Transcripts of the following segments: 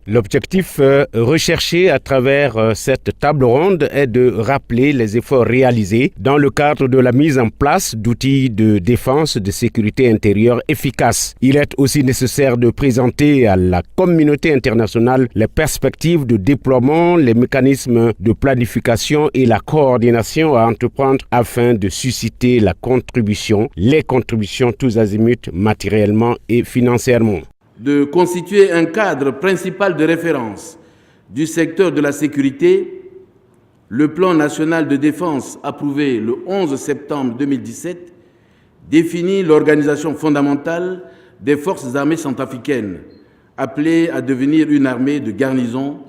L'objectif recherché à travers cette table ronde est de rappeler les efforts réalisés dans le cadre de la mise en place d'outils de défense de sécurité intérieure efficaces. Il est aussi nécessaire de présenter à la communauté internationale les perspectives de déploiement, les mécanismes de planification et la coordination à entreprendre afin de susciter les contributions tous azimuts matériellement et financièrement. De constituer un cadre principal de référence du secteur de la sécurité, le plan national de défense approuvé le 11 septembre 2017 définit l'organisation fondamentale des forces armées centrafricaines, appelées à devenir une armée de garnison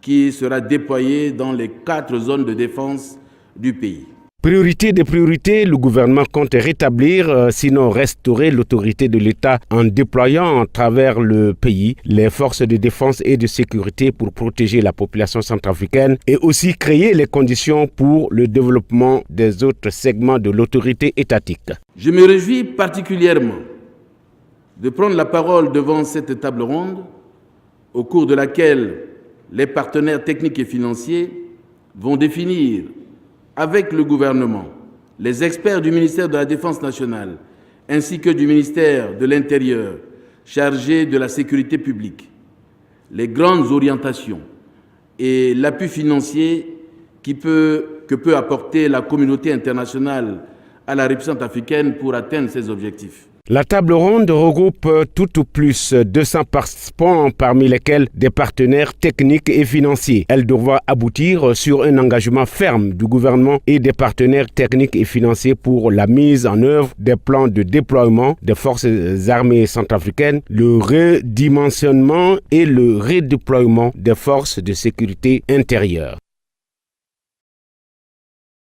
qui sera déployée dans les 4 zones de défense du pays. Priorité des priorités, le gouvernement compte rétablir, sinon restaurer l'autorité de l'État en déployant à travers le pays les forces de défense et de sécurité pour protéger la population centrafricaine et aussi créer les conditions pour le développement des autres segments de l'autorité étatique. Je me réjouis particulièrement de prendre la parole devant cette table ronde au cours de laquelle les partenaires techniques et financiers vont définir avec le gouvernement, les experts du ministère de la Défense nationale ainsi que du ministère de l'Intérieur chargé de la sécurité publique, les grandes orientations et l'appui financier que peut apporter la communauté internationale à la République centrafricaine pour atteindre ses objectifs. La table ronde regroupe tout au plus 200 participants, parmi lesquels des partenaires techniques et financiers. Elle devra aboutir sur un engagement ferme du gouvernement et des partenaires techniques et financiers pour la mise en œuvre des plans de déploiement des forces armées centrafricaines, le redimensionnement et le redéploiement des forces de sécurité intérieure.